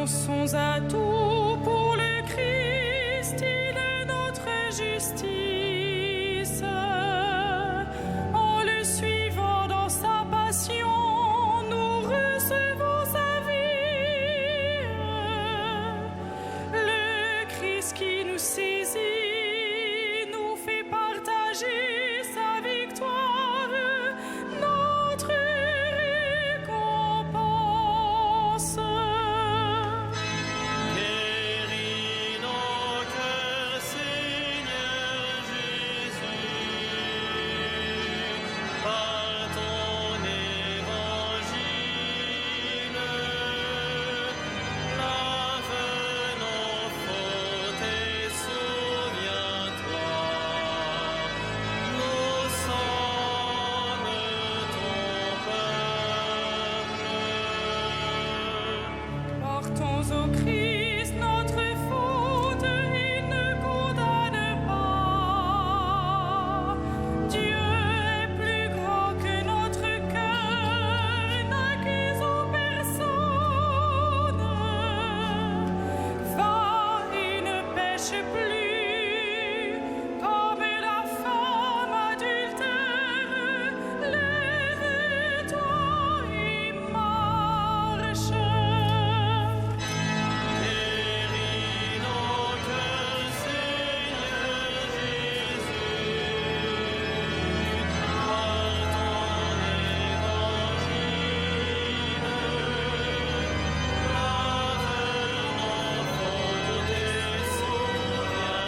renonçons à tout pour le Christ, il est notre justice. En le suivant dans sa passion, nous recevons sa vie. Le Christ qui nous saisit nous fait partager sa victoire, notre récompense. Guéris nos cœurs, Seigneur Jésus, par ton évangile. Lave nos fautes et souviens-toi, nous sommes ton peuple. Portons au Christ notre faute, il ne condamne pas. Dieu est plus grand que notre cœur, n'accusons personne. Va et ne pêche plus, comme la femme adultère. Lève-toi et marche. Guéris nos cœurs, Seigneur Jésus, par ton évangile. Lave nos fautes et souviens-toi,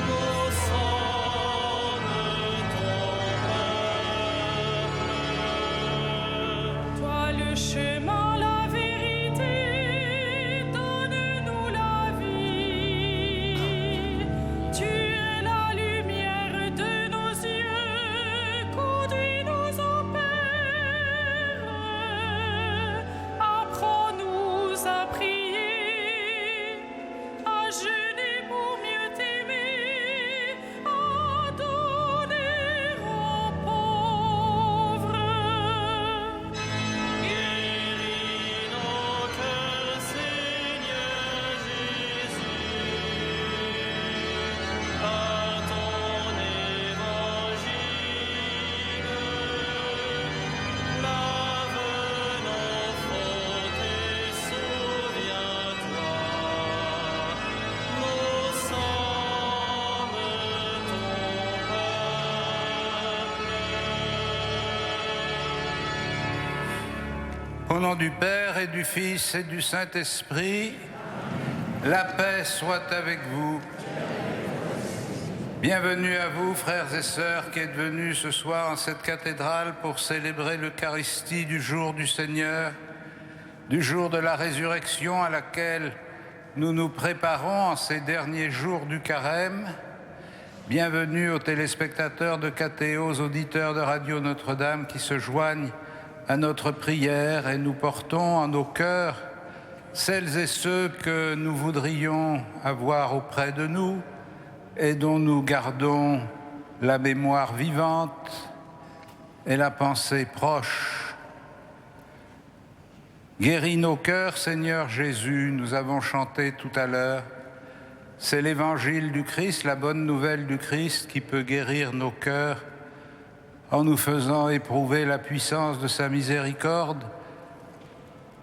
nous sommes ton peuple. Toi le chemin, la vérité, donne-nous la vie. Tu es la lumière de nos yeux, conduis-nous au Père. Apprends-nous à prier, à jeûner pour mieux t'aimer, à donner aux pauvres. Guéris nos cœurs, Seigneur Jésus, par ton évangile. Lave nos fautes et souviens-toi, nous sommes ton peuple. Au nom du Père et du Fils et du Saint-Esprit, la paix soit avec vous. Bienvenue à vous, frères et sœurs, qui êtes venus ce soir en cette cathédrale pour célébrer l'Eucharistie du jour du Seigneur, du jour de la résurrection à laquelle nous nous préparons en ces derniers jours du Carême. Bienvenue aux téléspectateurs de KTO, aux auditeurs de Radio Notre-Dame qui se joignent à notre prière, et nous portons en nos cœurs celles et ceux que nous voudrions avoir auprès de nous et dont nous gardons la mémoire vivante et la pensée proche. Guéris nos cœurs, Seigneur Jésus, nous avons chanté tout à l'heure. C'est l'évangile du Christ, la bonne nouvelle du Christ qui peut guérir nos cœurs en nous faisant éprouver la puissance de sa miséricorde.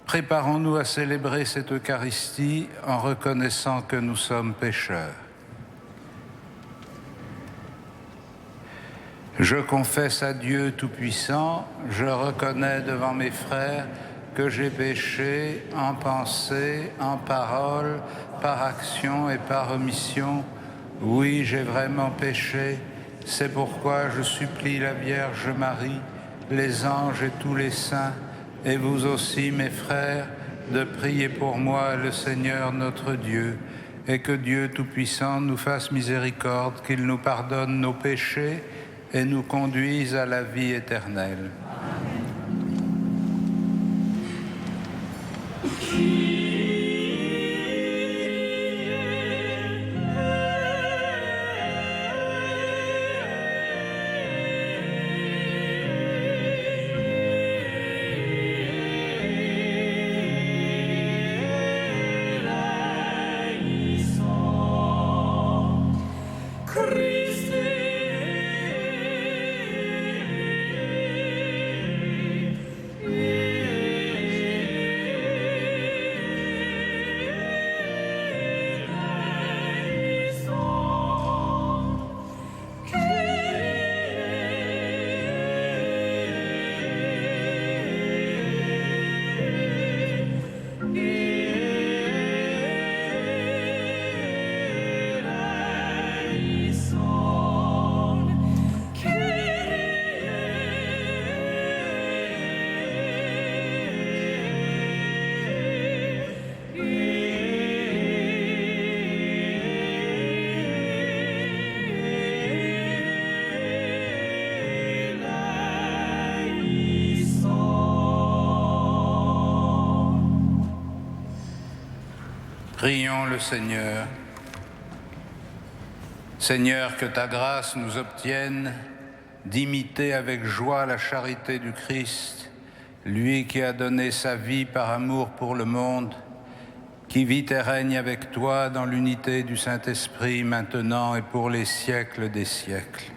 Préparons-nous à célébrer cette Eucharistie en reconnaissant que nous sommes pécheurs. Je confesse à Dieu Tout-Puissant, je reconnais devant mes frères que j'ai péché en pensée, en parole, par action et par omission. Oui, j'ai vraiment péché. C'est pourquoi je supplie la Vierge Marie, les anges et tous les saints, et vous aussi, mes frères, de prier pour moi le Seigneur notre Dieu, et que Dieu Tout-Puissant nous fasse miséricorde, qu'il nous pardonne nos péchés et nous conduise à la vie éternelle. Prions le Seigneur. Seigneur, que ta grâce nous obtienne d'imiter avec joie la charité du Christ, lui qui a donné sa vie par amour pour le monde, qui vit et règne avec toi dans l'unité du Saint-Esprit, maintenant et pour les siècles des siècles.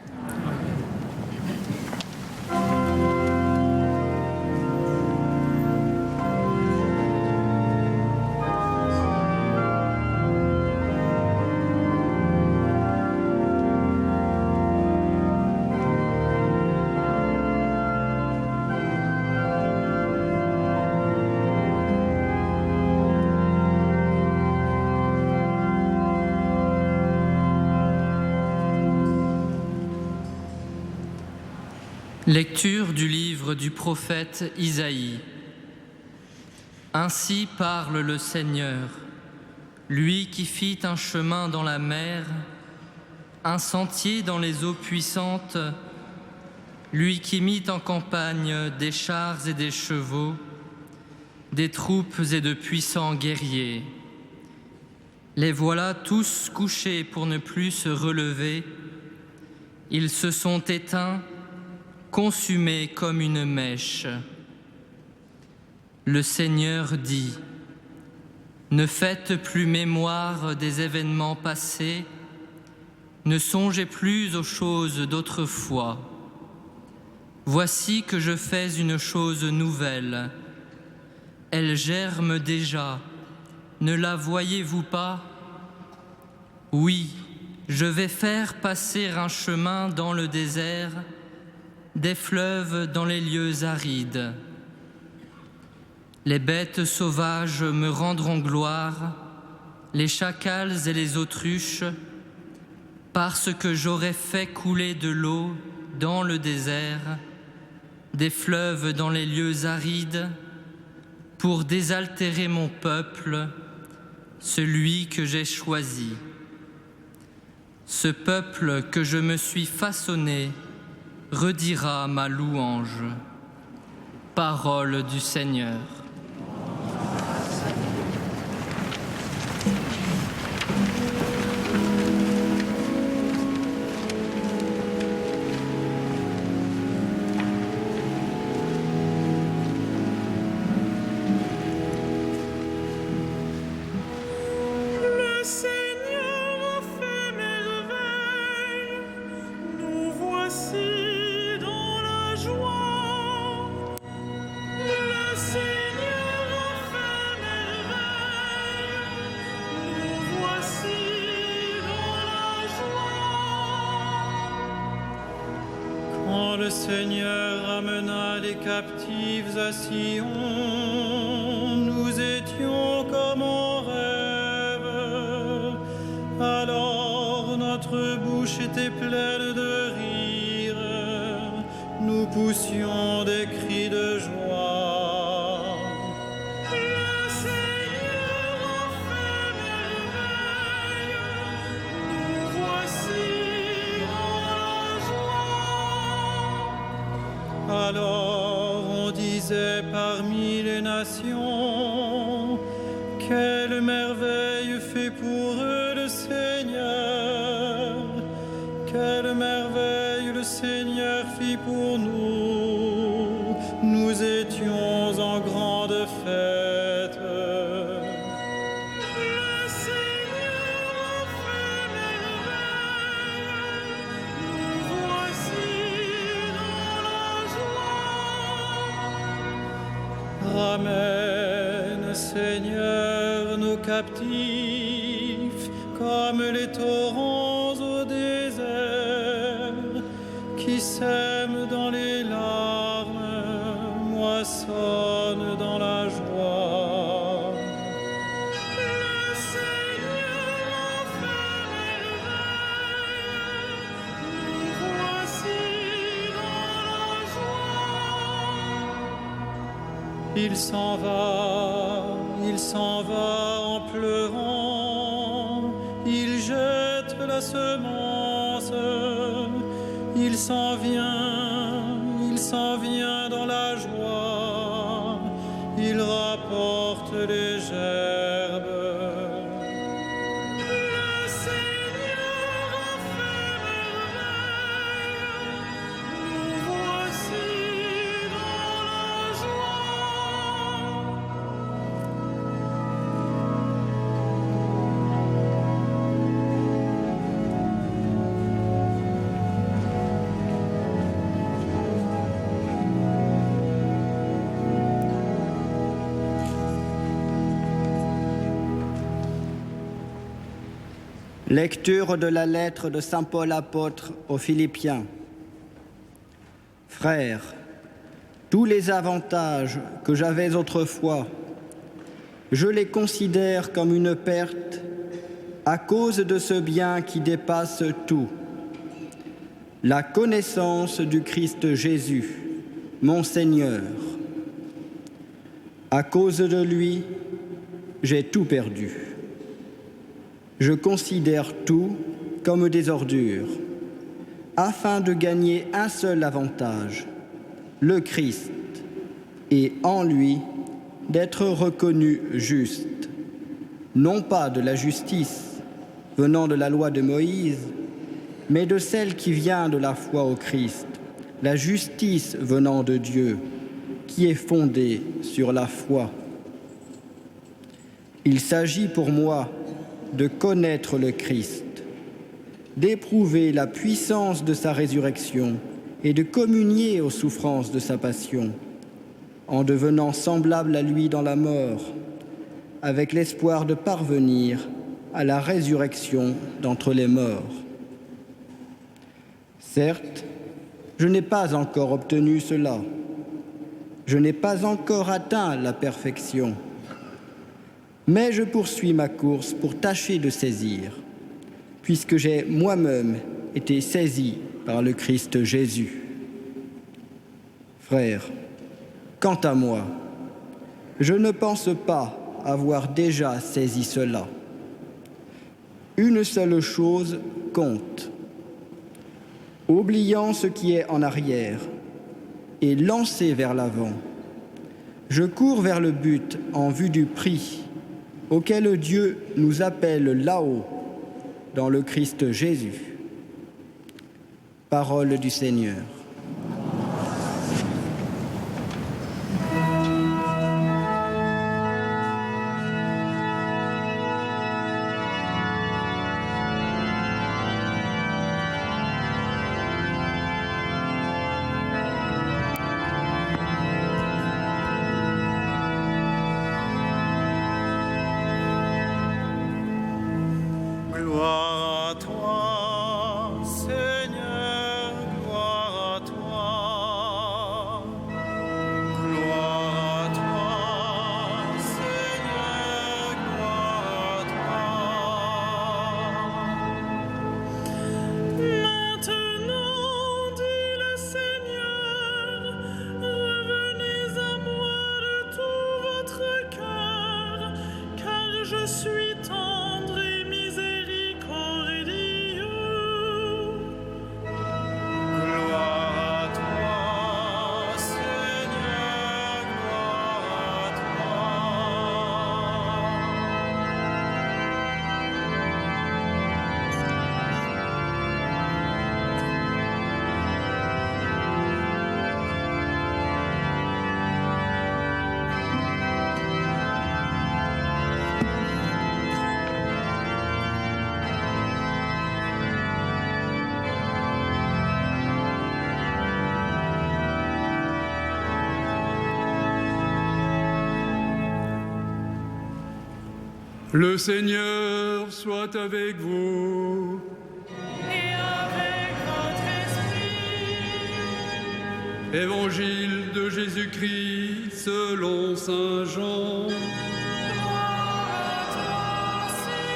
Lecture du livre du prophète Isaïe. Ainsi parle le Seigneur, lui qui fit un chemin dans la mer, un sentier dans les eaux puissantes, lui qui mit en campagne des chars et des chevaux, des troupes et de puissants guerriers. Les voilà tous couchés pour ne plus se relever, ils se sont éteints, consumé comme une mèche. Le Seigneur dit : ne faites plus mémoire des événements passés, ne songez plus aux choses d'autrefois. Voici que je fais une chose nouvelle. Elle germe déjà. Ne la voyez-vous pas ? Oui, je vais faire passer un chemin dans le désert, des fleuves dans les lieux arides. Les bêtes sauvages me rendront gloire, les chacals et les autruches, parce que j'aurai fait couler de l'eau dans le désert, des fleuves dans les lieux arides, pour désaltérer mon peuple, celui que j'ai choisi. Ce peuple que je me suis façonné redira ma louange. Parole du Seigneur. Le Seigneur a fait merveille, nous voici dans la joie. Le Seigneur a fait merveille, nous voici dans la joie. Quand le Seigneur amena les captifs à Sion, nous étions comme en rêve. Alors notre bouche était pleine de rire, nous poussions des cris de joie. Le Seigneur a fait merveille, nous voici dans la joie. Alors on disait parmi les nations, quelle merveille fait pour eux le Seigneur, quelle merveille le Seigneur fit pour nous, nous étions en grande fête. Le Seigneur a fait merveille, nous voici dans la joie. Ramène, Seigneur, nos captifs, comme les torrents au désert, qui sèment dans les larmes, moissonnent dans la joie. Le Seigneur a fait merveille, nous voici dans la joie. Il s'en va en pleurant, il jette la semence, il s'en vient dans la joie, il rapporte les gerbes. Lecture de la lettre de saint Paul apôtre aux Philippiens. Frères, tous les avantages que j'avais autrefois, je les considère comme une perte à cause de ce bien qui dépasse tout, la connaissance du Christ Jésus, mon Seigneur. À cause de lui, j'ai tout perdu. Je considère tout comme des ordures, afin de gagner un seul avantage, le Christ, et en lui d'être reconnu juste, non pas de la justice venant de la loi de Moïse, mais de celle qui vient de la foi au Christ, la justice venant de Dieu, qui est fondée sur la foi. Il s'agit pour moi de connaître le Christ, d'éprouver la puissance de sa résurrection et de communier aux souffrances de sa passion, en devenant semblable à lui dans la mort, avec l'espoir de parvenir à la résurrection d'entre les morts. Certes, je n'ai pas encore obtenu cela. Je n'ai pas encore atteint la perfection. Mais je poursuis ma course pour tâcher de saisir, puisque j'ai moi-même été saisi par le Christ Jésus. Frères, quant à moi, je ne pense pas avoir déjà saisi cela. Une seule chose compte. Oubliant ce qui est en arrière et lancé vers l'avant, je cours vers le but en vue du prix auquel Dieu nous appelle là-haut, dans le Christ Jésus. Parole du Seigneur. Gloire à toi, Seigneur, gloire à toi. Gloire à toi, Seigneur, gloire à toi. Maintenant, dit le Seigneur, revenez à moi de tout votre cœur, car je suis tendre et miséricordieux. Gloire à toi, Seigneur, gloire à Le Seigneur soit avec vous. Et avec votre esprit, Évangile de Jésus-Christ selon saint Jean. gloire à toi, Seigneur.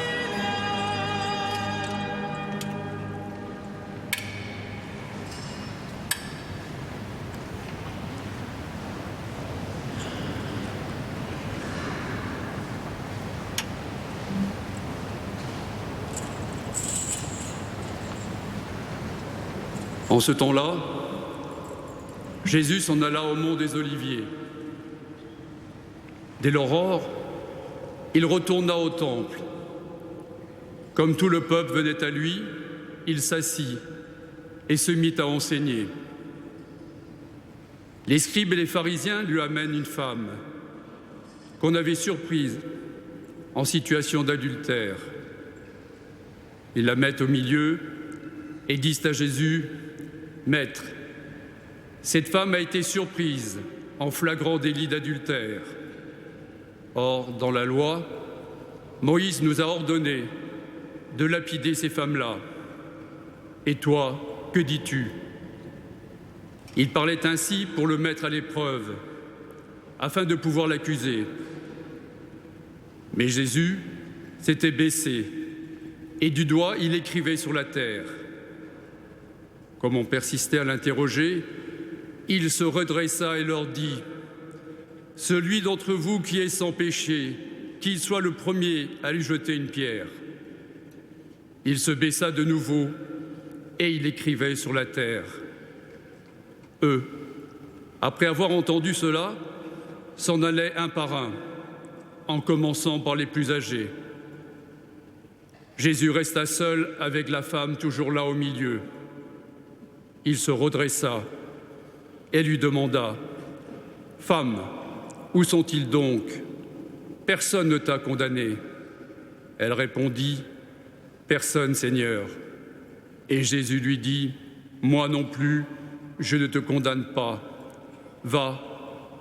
En ce temps-là, Jésus s'en alla au mont des Oliviers. Dès l'aurore, il retourna au temple. Comme tout le peuple venait à lui, il s'assit et se mit à enseigner. Les scribes et les pharisiens lui amènent une femme qu'on avait surprise en situation d'adultère. Ils la mettent au milieu et disent à Jésus: « Maître, cette femme a été surprise en flagrant délit d'adultère. Or, dans la loi, Moïse nous a ordonné de lapider ces femmes-là. Et toi, que dis-tu ? Il parlait ainsi pour le mettre à l'épreuve, afin de pouvoir l'accuser. Mais Jésus s'était baissé, et du doigt il écrivait sur la terre. Comme on persistait à l'interroger, il se redressa et leur dit : « Celui d'entre vous qui est sans péché, qu'il soit le premier à lui jeter une pierre. » Il se baissa de nouveau et il écrivait sur la terre. Eux, après avoir entendu cela, s'en allaient un par un, en commençant par les plus âgés. Jésus resta seul avec la femme toujours là au milieu. Il se redressa et lui demanda : « Femme, où sont-ils donc ? Personne ne t'a condamné. » Elle répondit : « Personne, Seigneur. » Et Jésus lui dit : « Moi non plus, je ne te condamne pas. Va,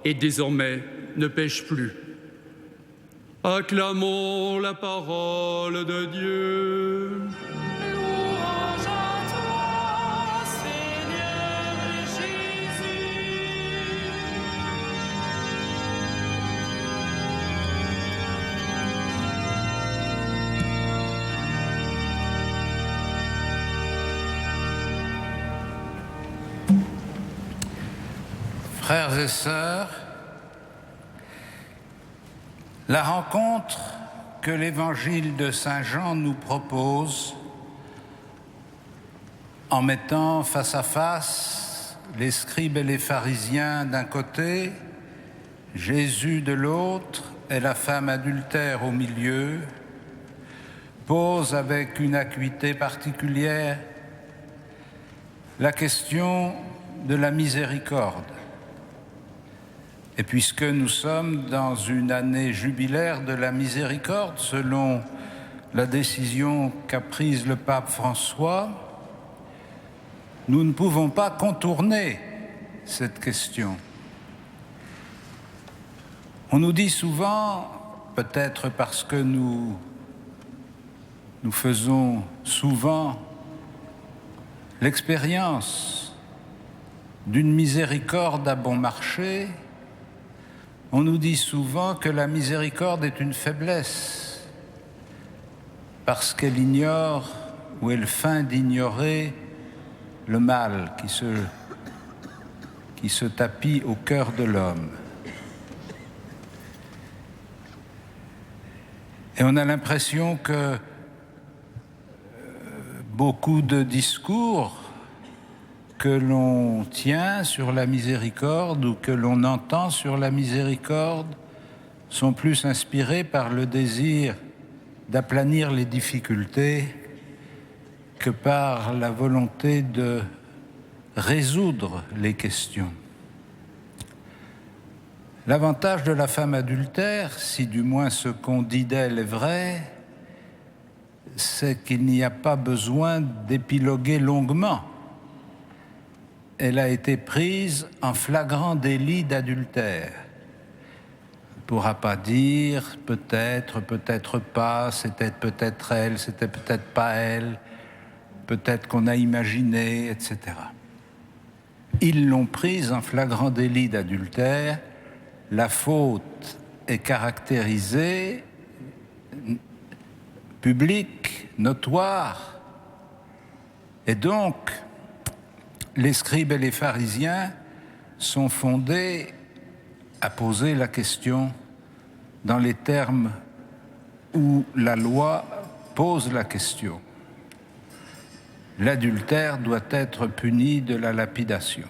et désormais ne pêche plus. » Acclamons la parole de Dieu. Louange à toi, Seigneur Jésus. Frères et sœurs, la rencontre que l'évangile de Saint Jean nous propose en mettant face à face les scribes et les pharisiens d'un côté, Jésus de l'autre et la femme adultère au milieu, pose avec une acuité particulière la question de la miséricorde. Et puisque nous sommes dans une année jubilaire de la miséricorde, selon la décision qu'a prise le pape François, nous ne pouvons pas contourner cette question. On nous dit souvent, peut-être parce que nous faisons souvent l'expérience d'une miséricorde à bon marché, on nous dit souvent que la miséricorde est une faiblesse, parce qu'elle ignore ou elle feint d'ignorer le mal qui se tapit au cœur de l'homme. Et on a l'impression que beaucoup de discours que l'on tient sur la miséricorde ou que l'on entend sur la miséricorde sont plus inspirés par le désir d'aplanir les difficultés que par la volonté de résoudre les questions. L'avantage de la femme adultère, si du moins ce qu'on dit d'elle est vrai, c'est qu'il n'y a pas besoin d'épiloguer longuement. Elle a été prise en flagrant délit d'adultère. On ne pourra pas dire peut-être, peut-être pas, c'était peut-être elle, c'était peut-être pas elle, peut-être qu'on a imaginé, etc. Ils l'ont prise en flagrant délit d'adultère. La faute est caractérisée, publique, notoire, et donc les scribes et les pharisiens sont fondés à poser la question dans les termes où la loi pose la question. L'adultère doit être puni de la lapidation.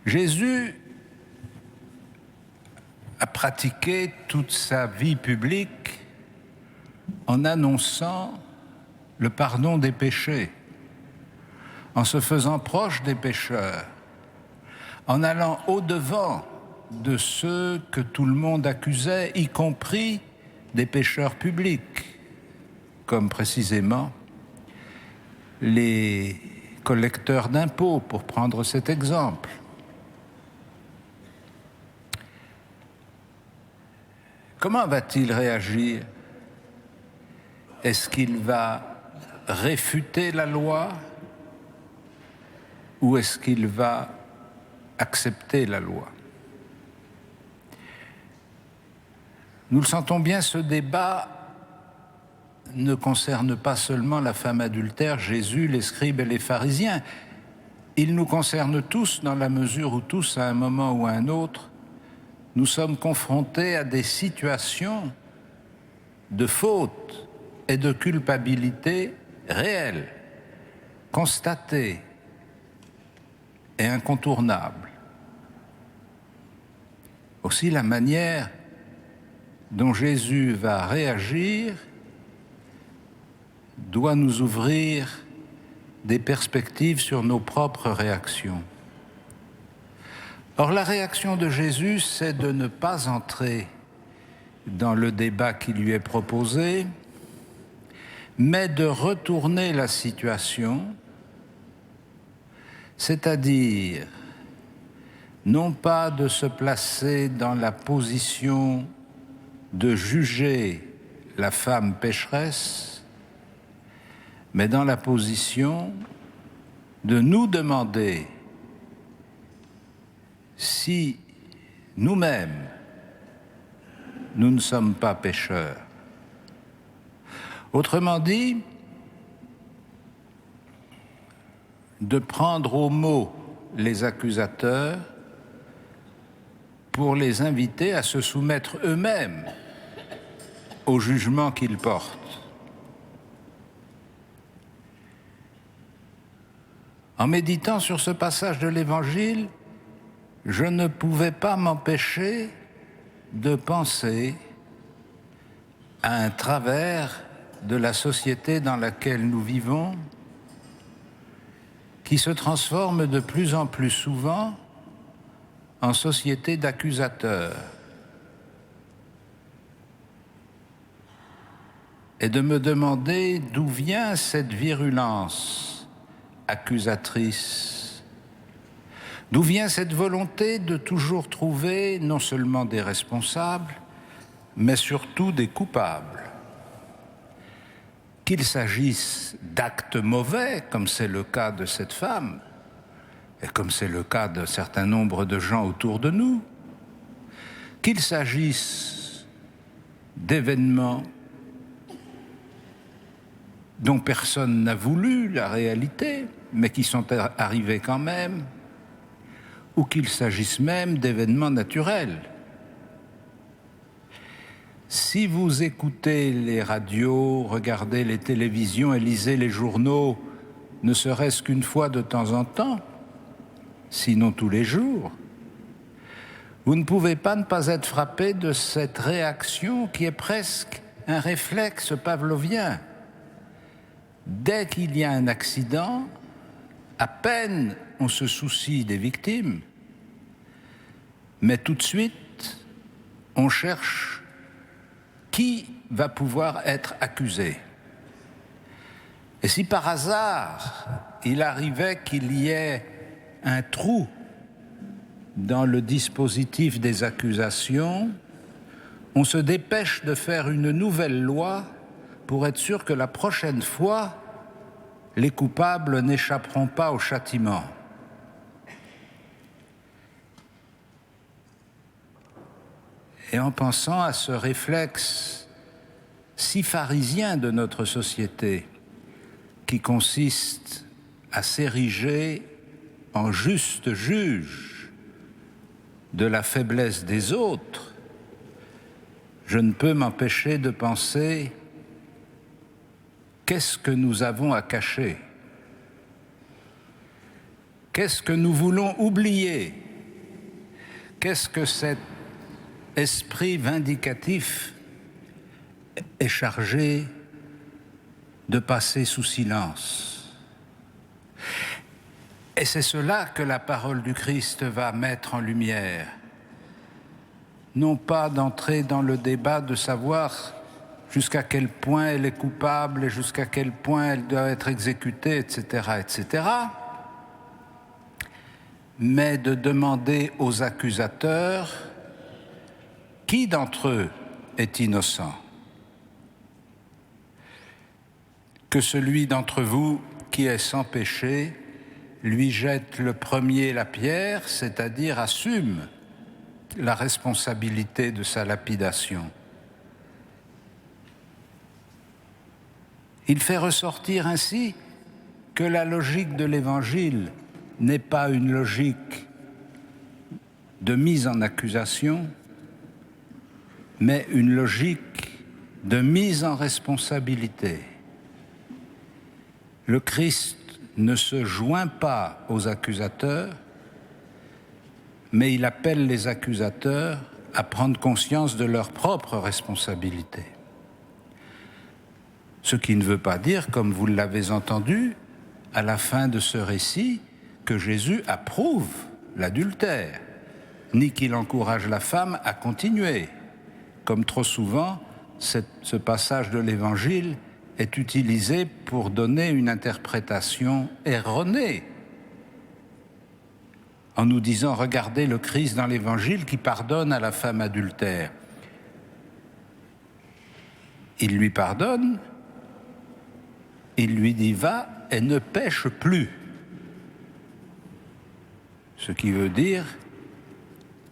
Jésus a pratiqué toute sa vie publique en annonçant le pardon des péchés, en se faisant proche des pécheurs, en allant au-devant de ceux que tout le monde accusait, y compris des pécheurs publics, comme précisément les collecteurs d'impôts, pour prendre cet exemple. Comment va-t-il réagir Est-ce qu'il va réfuter la loi ou est-ce qu'il va accepter la loi? Nous le sentons bien, ce débat ne concerne pas seulement la femme adultère, Jésus, les scribes et les pharisiens. Il nous concerne tous dans la mesure où tous, à un moment ou à un autre, nous sommes confrontés à des situations de faute et de culpabilité réelles, constatées et incontournables. Aussi, la manière dont Jésus va réagir doit nous ouvrir des perspectives sur nos propres réactions. Or, la réaction de Jésus, c'est de ne pas entrer dans le débat qui lui est proposé, mais de retourner la situation, c'est-à-dire non pas de se placer dans la position de juger la femme pécheresse, mais dans la position de nous demander si nous-mêmes, nous ne sommes pas pécheurs. Autrement dit, de prendre au mot les accusateurs pour les inviter à se soumettre eux-mêmes au jugement qu'ils portent. En méditant sur ce passage de l'Évangile, je ne pouvais pas m'empêcher de penser à un travers de la société dans laquelle nous vivons, qui se transforme de plus en plus souvent en société d'accusateurs. Et de me demander d'où vient cette virulence accusatrice, d'où vient cette volonté de toujours trouver non seulement des responsables, mais surtout des coupables. Qu'il s'agisse d'actes mauvais, comme c'est le cas de cette femme, et comme c'est le cas d'un certain nombre de gens autour de nous, qu'il s'agisse d'événements dont personne n'a voulu la réalité, mais qui sont arrivés quand même, ou qu'il s'agisse même d'événements naturels. Si vous écoutez les radios, regardez les télévisions et lisez les journaux, ne serait-ce qu'une fois de temps en temps, sinon tous les jours, vous ne pouvez pas ne pas être frappé de cette réaction qui est presque un réflexe pavlovien. Dès qu'il y a un accident, à peine on se soucie des victimes, mais tout de suite, on cherche qui va pouvoir être accusé. Et si par hasard, il arrivait qu'il y ait un trou dans le dispositif des accusations, on se dépêche de faire une nouvelle loi pour être sûr que la prochaine fois, les coupables n'échapperont pas au châtiment. Et en pensant à ce réflexe si pharisien de notre société, qui consiste à s'ériger en juste juge de la faiblesse des autres, je ne peux m'empêcher de penser: qu'est-ce que nous avons à cacher? Qu'est-ce que nous voulons oublier? Qu'est-ce que cet esprit vindicatif est chargé de passer sous silence? Et c'est cela que la parole du Christ va mettre en lumière. Non pas d'entrer dans le débat de savoir jusqu'à quel point elle est coupable et jusqu'à quel point elle doit être exécutée, etc., etc., mais de demander aux accusateurs qui d'entre eux est innocent. que celui d'entre vous qui est sans péché lui jette le premier la pierre, c'est-à-dire assume la responsabilité de sa lapidation. Il fait ressortir ainsi que la logique de l'Évangile n'est pas une logique de mise en accusation, mais une logique de mise en responsabilité. Le Christ ne se joint pas aux accusateurs, mais il appelle les accusateurs à prendre conscience de leur propre responsabilité. Ce qui ne veut pas dire, comme vous l'avez entendu, à la fin de ce récit, que Jésus approuve l'adultère, ni qu'il encourage la femme à continuer. Comme trop souvent, ce passage de l'Évangile est utilisé pour donner une interprétation erronée, en nous disant « Regardez le Christ dans l'Évangile qui pardonne à la femme adultère ». Il lui pardonne, il lui dit « Va et ne pêche plus ». Ce qui veut dire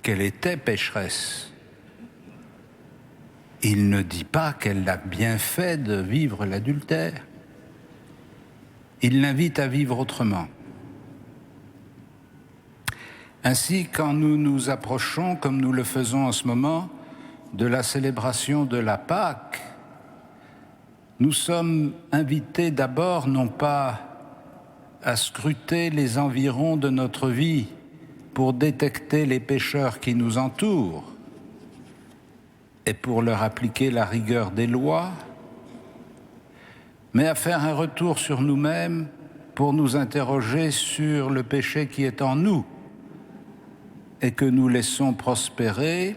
qu'elle était pécheresse. Il ne dit pas qu'elle a bien fait de vivre l'adultère. Il l'invite à vivre autrement. Ainsi, quand nous nous approchons, comme nous le faisons en ce moment, de la célébration de la Pâque, nous sommes invités d'abord non pas à scruter les environs de notre vie pour détecter les pécheurs qui nous entourent et pour leur appliquer la rigueur des lois, mais à faire un retour sur nous-mêmes pour nous interroger sur le péché qui est en nous et que nous laissons prospérer,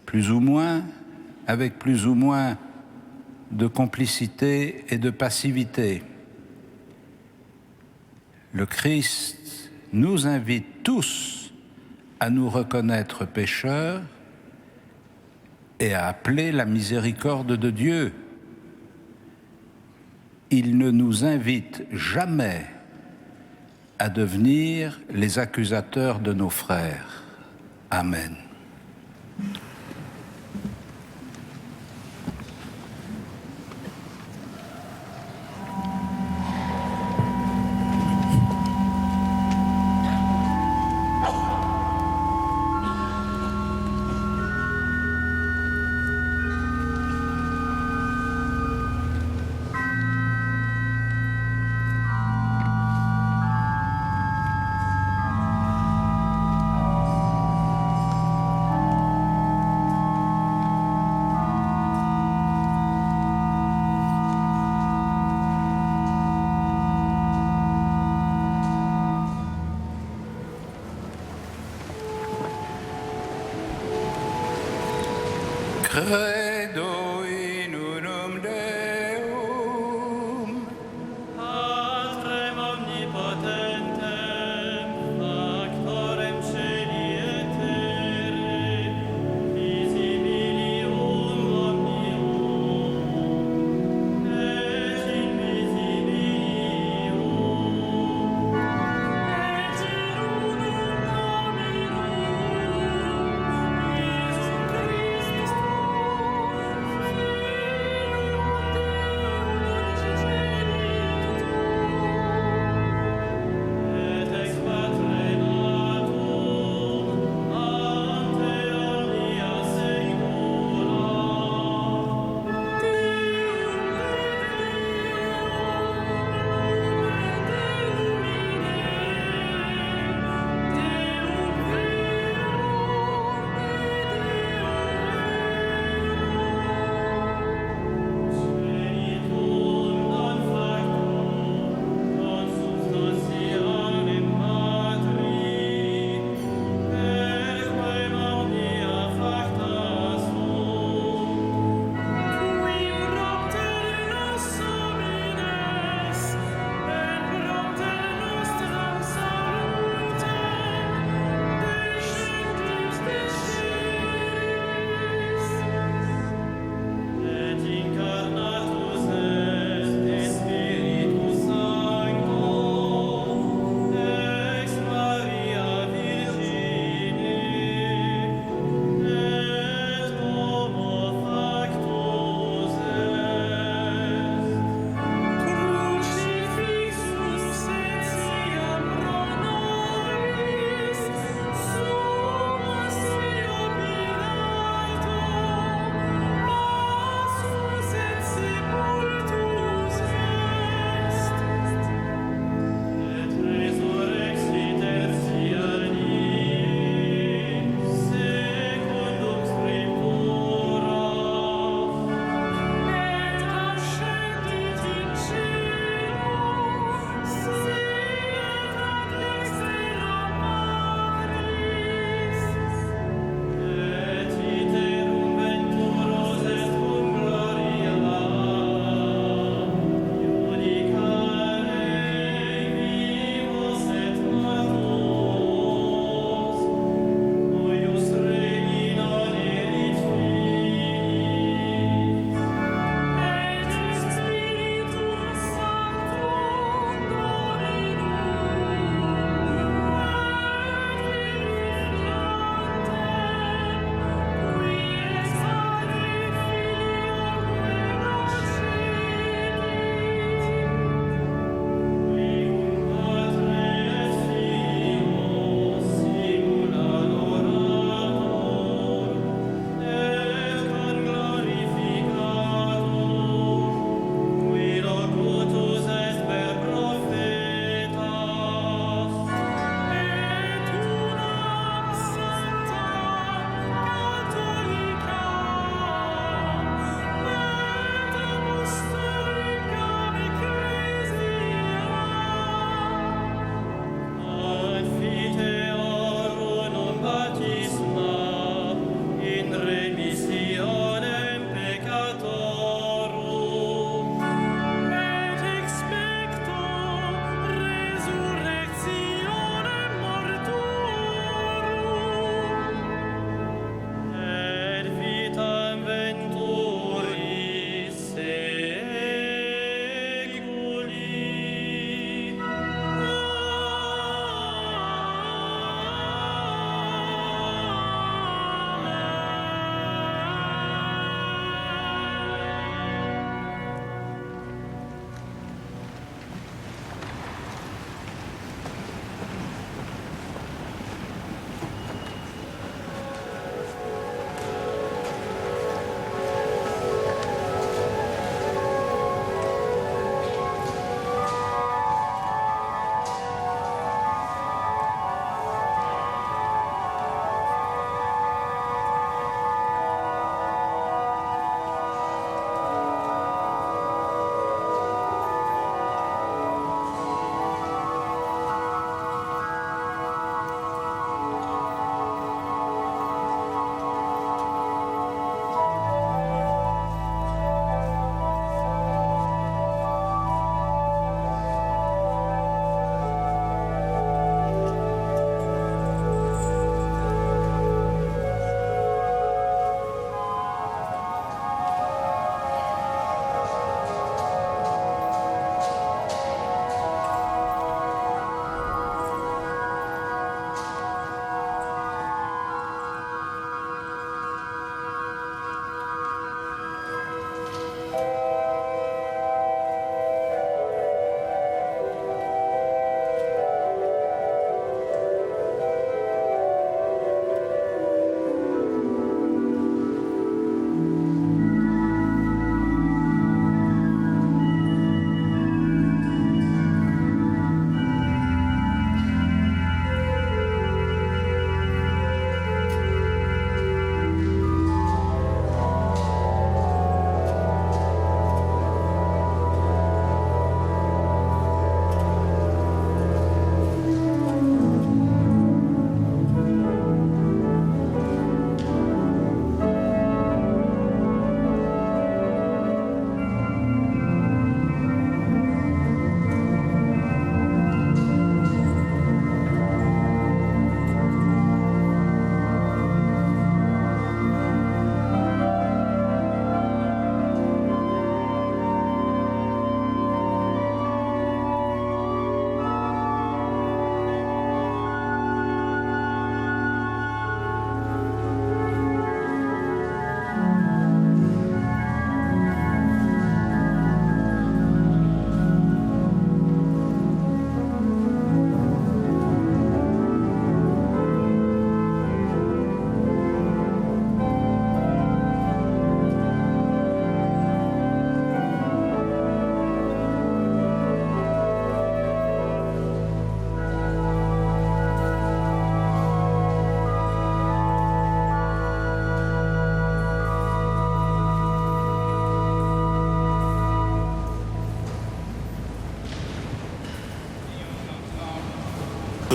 plus ou moins, avec plus ou moins de complicité et de passivité. Le Christ nous invite tous à nous reconnaître pécheurs et à appeler la miséricorde de Dieu. Il ne nous invite jamais à devenir les accusateurs de nos frères. Amen. Credo in unum Deum, Patrem omnipotentem, factorem celi et terrae, visibilium omnium, et invisibilium. Et in unum Dominum, Iesum Christus,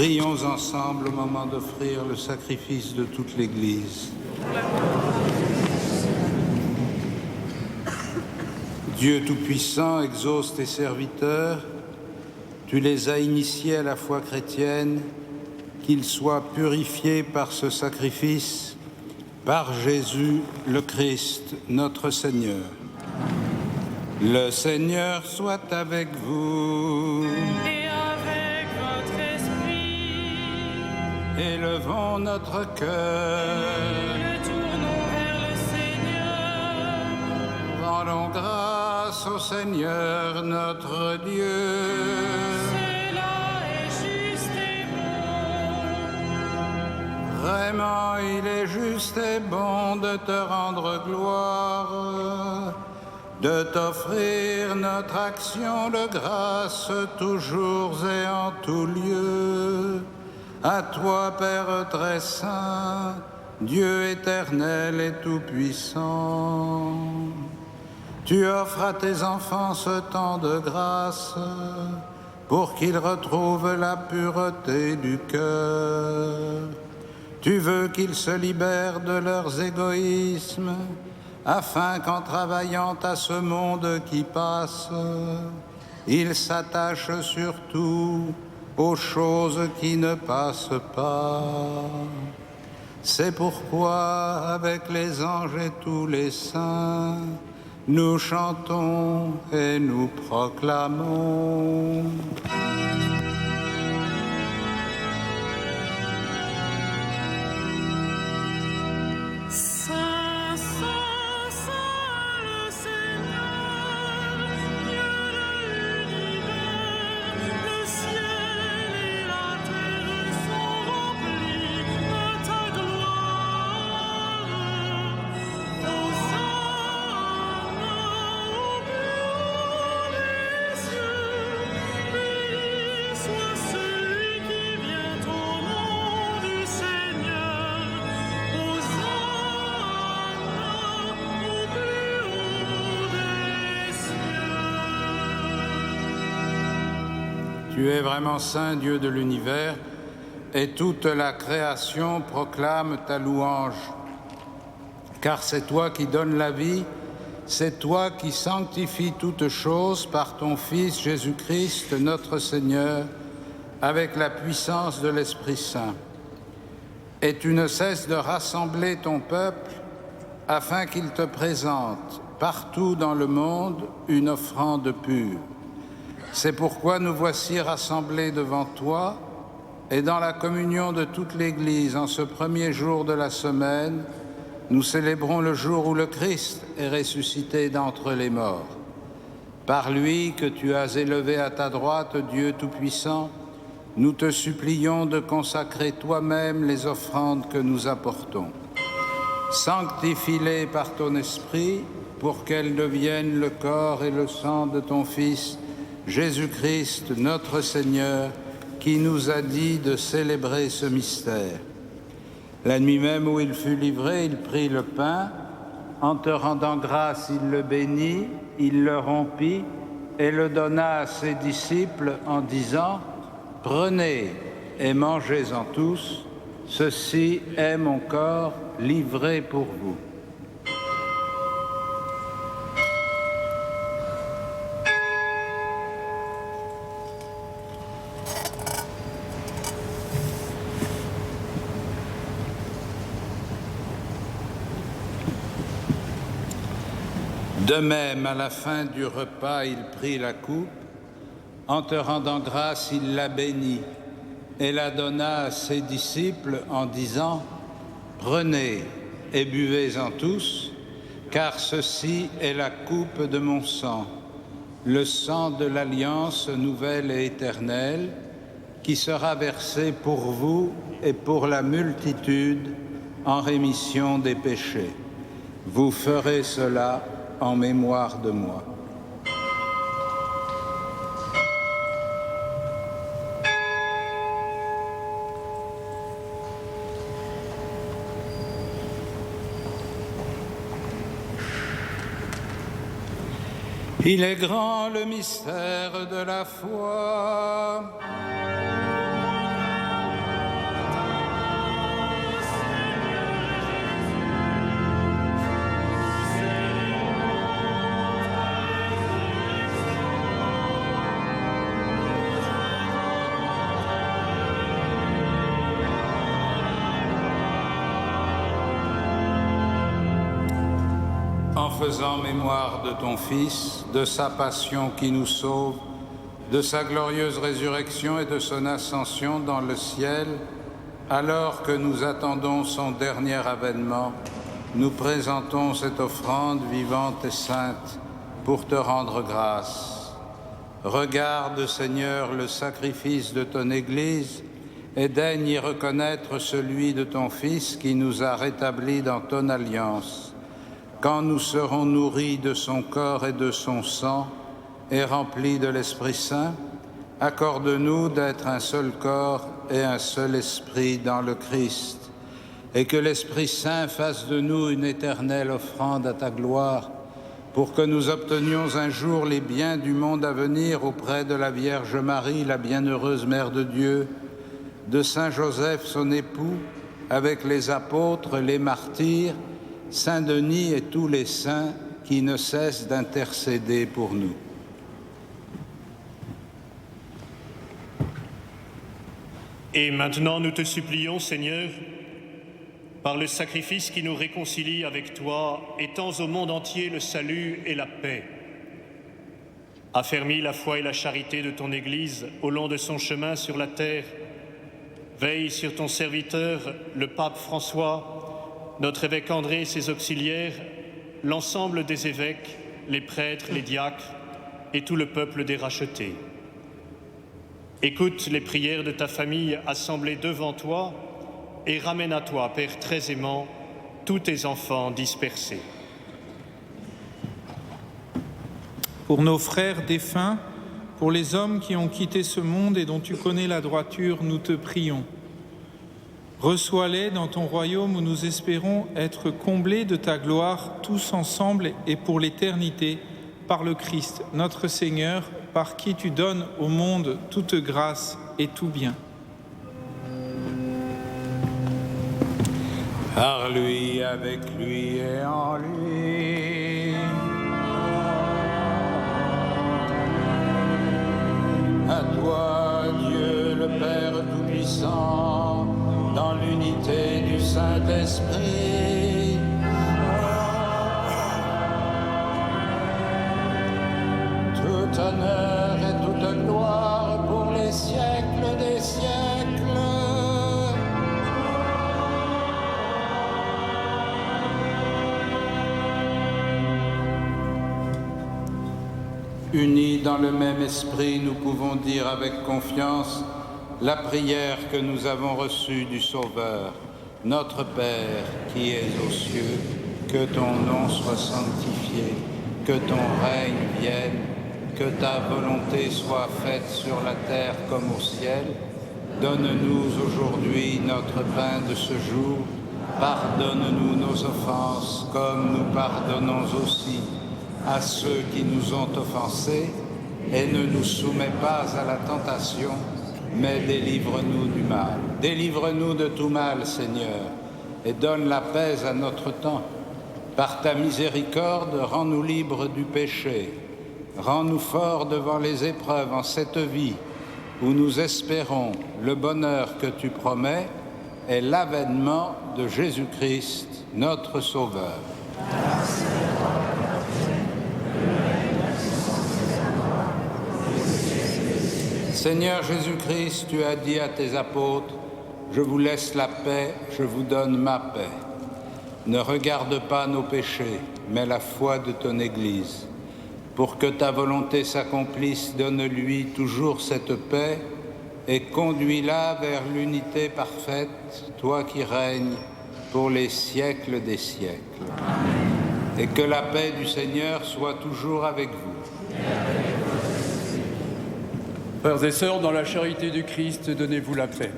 Prions ensemble au moment d'offrir le sacrifice de toute l'Église. Dieu Tout-Puissant, exauce tes serviteurs, tu les as initiés à la foi chrétienne, qu'ils soient purifiés par ce sacrifice, par Jésus le Christ, notre Seigneur. Le Seigneur soit avec vous. Et avec votre esprit. Élevons notre cœur. Le tournons vers le Seigneur. Rendons grâce au Seigneur notre Dieu. Cela est juste et bon. Vraiment, il est juste et bon de te rendre gloire, de t'offrir notre action de grâce toujours et en tout lieu. À toi, Père très saint, Dieu éternel et tout-puissant. Tu offres à tes enfants ce temps de grâce pour qu'ils retrouvent la pureté du cœur. Tu veux qu'ils se libèrent de leurs égoïsmes, afin qu'en travaillant à ce monde qui passe, ils s'attachent surtout aux choses qui ne passent pas. C'est pourquoi, avec les anges et tous les saints, nous chantons et nous proclamons. Saint, Saint, Saint, le Seigneur, Dieu de l'univers, le ciel et la terre sont remplis de ta gloire. Hosanna au plus haut des cieux, béni soit celui qui vient au nom du Seigneur. Hosanna au plus haut des cieux. Tu es vraiment saint, Dieu de l'univers, et toute la création proclame ta louange. Car c'est toi qui donnes la vie, c'est toi qui sanctifies toutes choses par ton Fils Jésus-Christ, notre Seigneur, avec la puissance de l'Esprit Saint. Et tu ne cesses de rassembler ton peuple afin qu'il te présente partout dans le monde une offrande pure. C'est pourquoi nous voici rassemblés devant toi et dans la communion de toute l'Église en ce premier jour de la semaine, nous célébrons le jour où le Christ est ressuscité d'entre les morts. Par lui que tu as élevé à ta droite, Dieu Tout-Puissant, nous te supplions de consacrer toi-même les offrandes que nous apportons. Sanctifie-les par ton esprit pour qu'elles deviennent le corps et le sang de ton Fils, Jésus-Christ, notre Seigneur, qui nous a dit de célébrer ce mystère. La nuit même où il fut livré, il prit le pain. En te rendant grâce, il le bénit, il le rompit et le donna à ses disciples en disant « Prenez et mangez-en tous, ceci est mon corps livré pour vous. » De même, à la fin du repas, il prit la coupe. En te rendant grâce, il la bénit et la donna à ses disciples en disant « Prenez et buvez-en tous, car ceci est la coupe de mon sang, le sang de l'alliance nouvelle et éternelle, qui sera versé pour vous et pour la multitude en rémission des péchés. Vous ferez cela en mémoire de moi. » Il est grand le mystère de la foi. faisant mémoire de ton Fils, de sa passion qui nous sauve, de sa glorieuse résurrection et de son ascension dans le ciel, alors que nous attendons son dernier avènement, nous présentons cette offrande vivante et sainte pour te rendre grâce. Regarde, Seigneur, le sacrifice de ton Église et daigne y reconnaître celui de ton Fils qui nous a rétablis dans ton alliance. Quand nous serons nourris de son corps et de son sang et remplis de l'Esprit Saint, accorde-nous d'être un seul corps et un seul esprit dans le Christ, et que l'Esprit Saint fasse de nous une éternelle offrande à ta gloire, pour que nous obtenions un jour les biens du monde à venir auprès de la Vierge Marie, la bienheureuse Mère de Dieu, de Saint Joseph, son époux, avec les apôtres, les martyrs, Saint Denis et tous les saints qui ne cessent d'intercéder pour nous. Et maintenant, nous te supplions, Seigneur, par le sacrifice qui nous réconcilie avec toi, étends au monde entier le salut et la paix. Affermis la foi et la charité de ton Église au long de son chemin sur la terre. Veille sur ton serviteur, le pape François, notre évêque André et ses auxiliaires, l'ensemble des évêques, les prêtres, les diacres et tout le peuple des rachetés. Écoute les prières de ta famille assemblée devant toi et ramène à toi, Père très aimant, tous tes enfants dispersés. Pour nos frères défunts, pour les hommes qui ont quitté ce monde et dont tu connais la droiture, nous te prions. Reçois-les dans ton royaume où nous espérons être comblés de ta gloire tous ensemble et pour l'éternité, par le Christ, notre Seigneur, par qui tu donnes au monde toute grâce et tout bien. Par lui, avec lui et en lui. À toi, Dieu le Père Tout-Puissant, dans l'unité du Saint-Esprit, tout honneur et toute gloire pour les siècles des siècles. Unis dans le même esprit, nous pouvons dire avec confiance la prière que nous avons reçue du Sauveur. Notre Père qui es aux cieux, que ton nom soit sanctifié, que ton règne vienne, que ta volonté soit faite sur la terre comme au ciel. Donne-nous aujourd'hui notre pain de ce jour. Pardonne-nous nos offenses comme nous pardonnons aussi à ceux qui nous ont offensés, et ne nous soumets pas à la tentation, mais délivre-nous du mal. Délivre-nous de tout mal, Seigneur, et donne la paix à notre temps. Par ta miséricorde, rends-nous libres du péché. Rends-nous forts devant les épreuves en cette vie où nous espérons le bonheur que tu promets et l'avènement de Jésus-Christ, notre Sauveur. Seigneur Jésus-Christ, tu as dit à tes apôtres, « Je vous laisse la paix, je vous donne ma paix. Ne regarde pas nos péchés, mais la foi de ton Église. Pour que ta volonté s'accomplisse, donne-lui toujours cette paix et conduis-la vers l'unité parfaite, toi qui règnes pour les siècles des siècles. Et que la paix du Seigneur soit toujours avec vous. Frères et sœurs, dans la charité du Christ, donnez-vous la paix.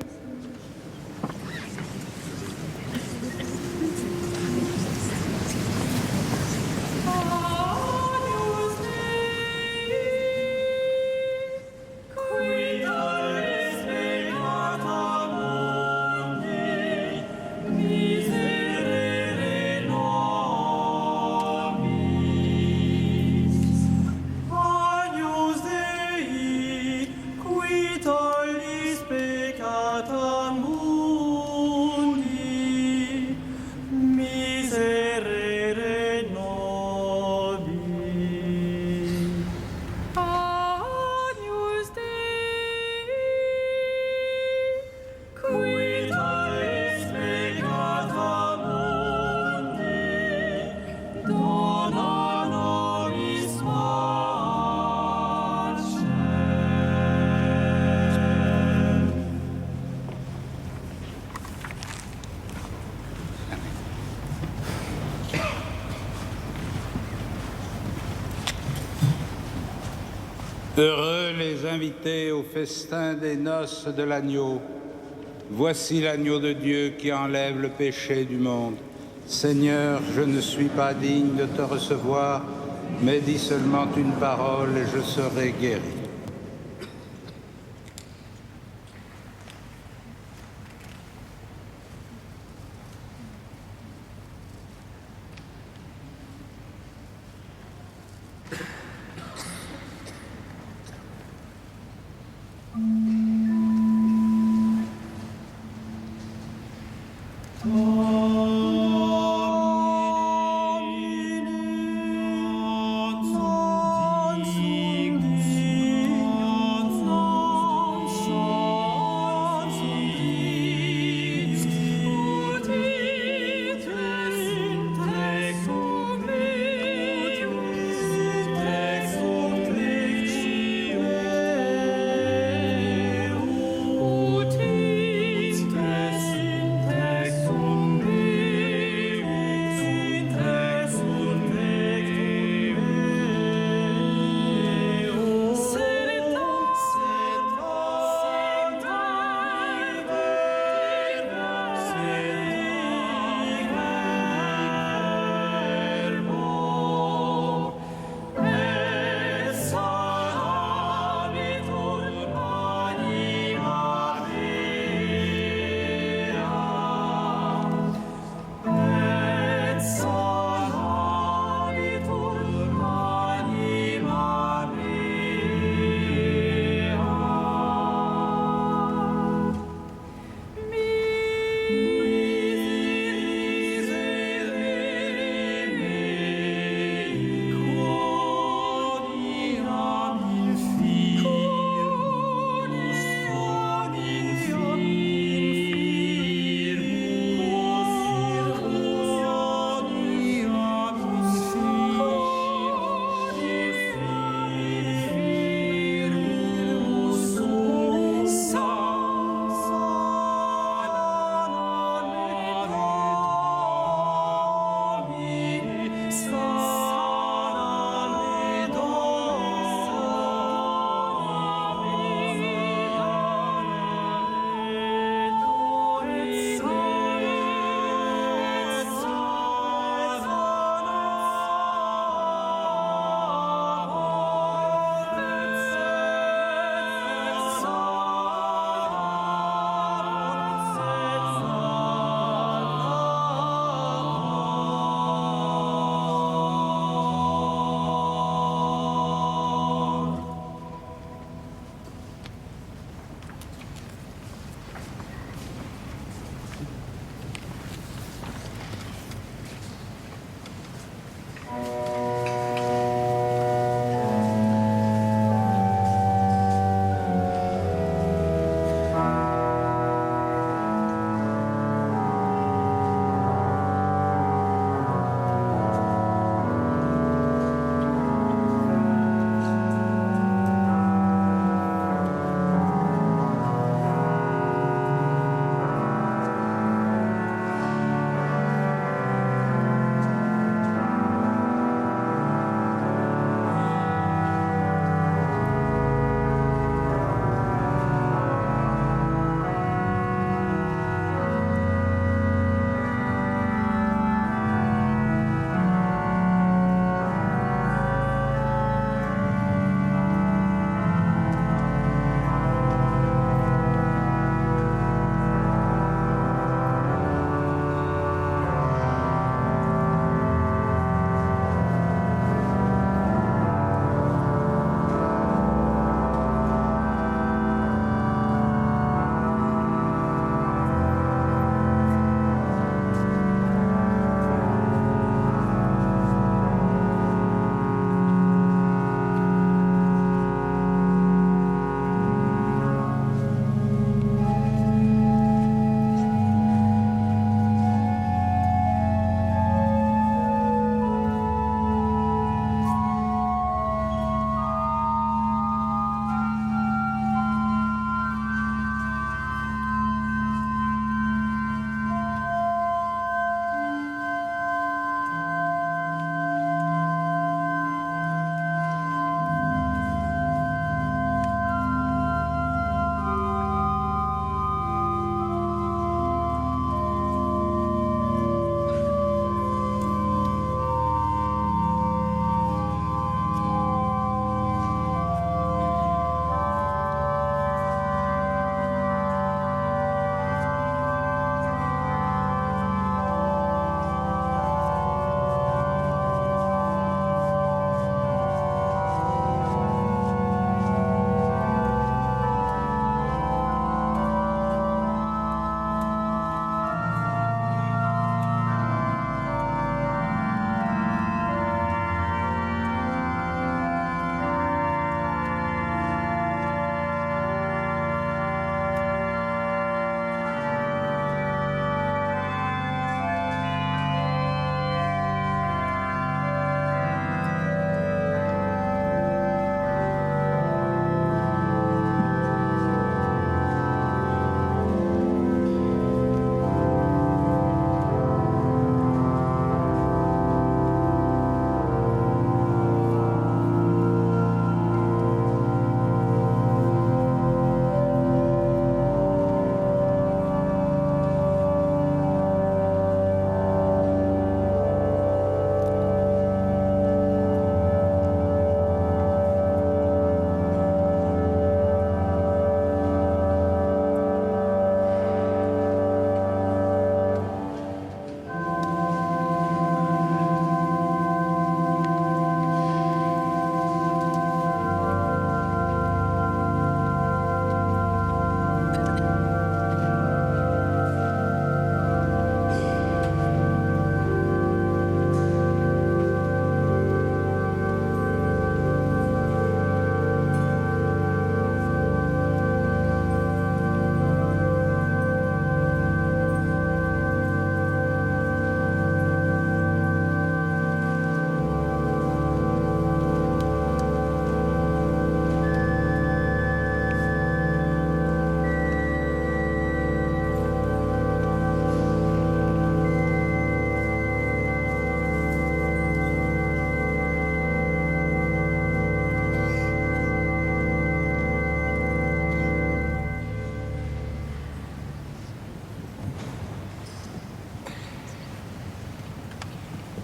Agnus Dei, qui tollis peccata Heureux les invités au festin des noces de l'agneau. Voici l'agneau de Dieu qui enlève le péché du monde. Seigneur, je ne suis pas digne de te recevoir, mais dis seulement une parole et je serai guéri. Amen.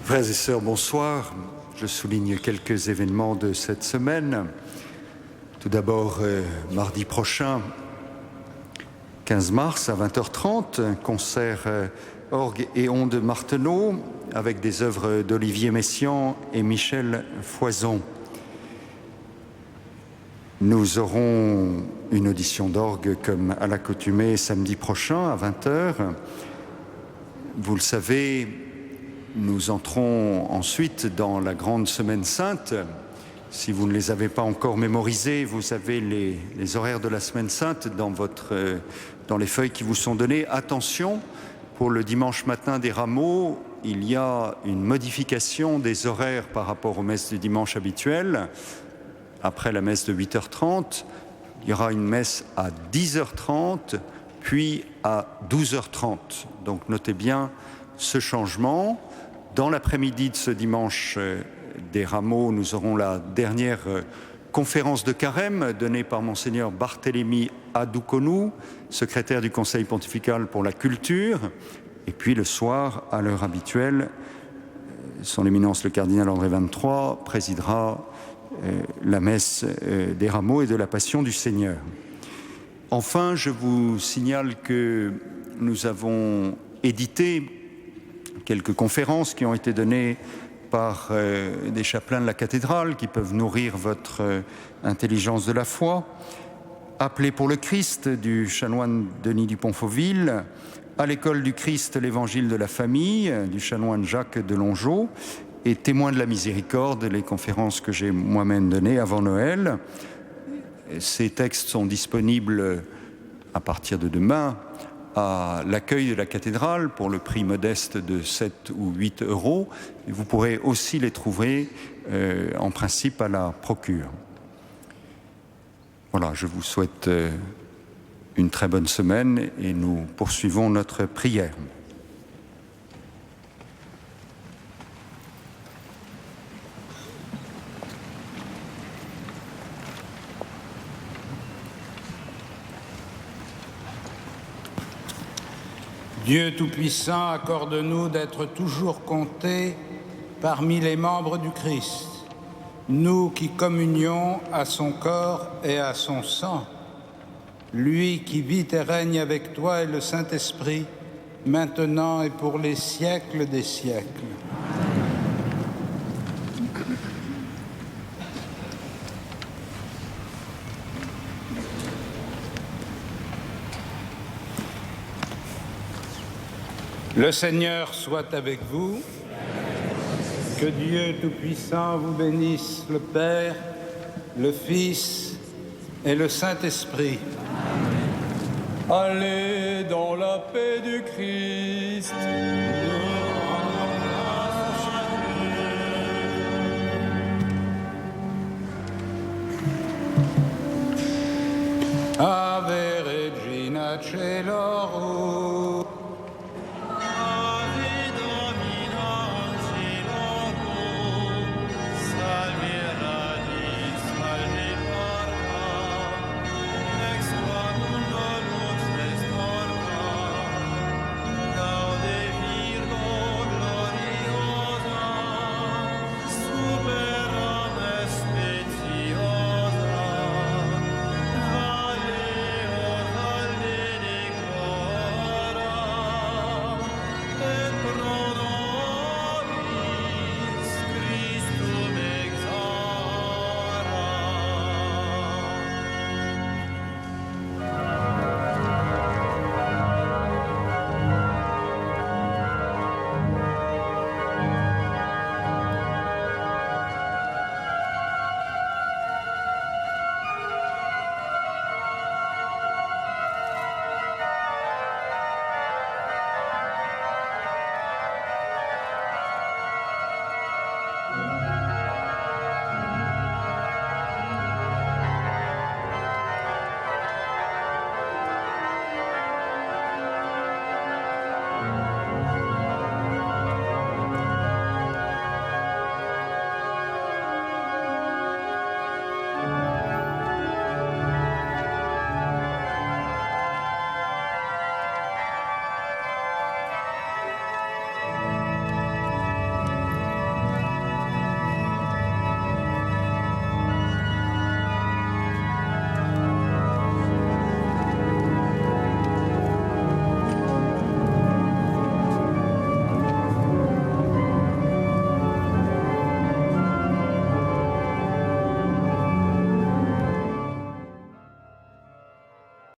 Frères et sœurs, bonsoir. Je souligne quelques événements de cette semaine. Tout d'abord, mardi prochain, 15 mars à 20h30, un concert orgue et ondes Martenot avec des œuvres d'Olivier Messiaen et Michel Foison. Nous aurons une audition d'orgue comme à l'accoutumée samedi prochain à 20h. Vous le savez, nous entrons ensuite dans la grande semaine sainte. Si vous ne les avez pas encore mémorisés, vous avez les horaires de la semaine sainte dans les feuilles qui vous sont données. Attention, pour le dimanche matin des rameaux, il y a une modification des horaires par rapport aux messes du dimanche habituelles. Après la messe de 8h30, il y aura une messe à 10h30, puis à 12h30. Donc notez bien ce changement. Dans l'après-midi de ce dimanche des rameaux, nous aurons la dernière conférence de carême donnée par Monseigneur Barthélemy Adoukonou, secrétaire du Conseil pontifical pour la culture. Et puis le soir, à l'heure habituelle, son éminence le cardinal André XXIII présidera la messe des rameaux et de la Passion du Seigneur. Enfin, je vous signale que nous avons édité quelques conférences qui ont été données par des chapelains de la cathédrale qui peuvent nourrir votre intelligence de la foi. Appelé pour le Christ du chanoine Denis du Pontfauville, à l'école du Christ, l'évangile de la famille du chanoine Jacques de Longeau, et Témoins de la miséricorde, les conférences que j'ai moi-même données avant Noël. Ces textes sont disponibles à partir de demain à l'accueil de la cathédrale pour le prix modeste de 7 ou 8 euros. Et vous pourrez aussi les trouver en principe à la procure. Voilà, je vous souhaite une très bonne semaine et nous poursuivons notre prière. Dieu Tout-Puissant, accorde-nous d'être toujours comptés parmi les membres du Christ, nous qui communions à son corps et à son sang, lui qui vit et règne avec toi et le Saint-Esprit, maintenant et pour les siècles des siècles. Le Seigneur soit avec vous. Que Dieu Tout-Puissant vous bénisse, le Père, le Fils et le Saint-Esprit. Allez dans la paix du Christ.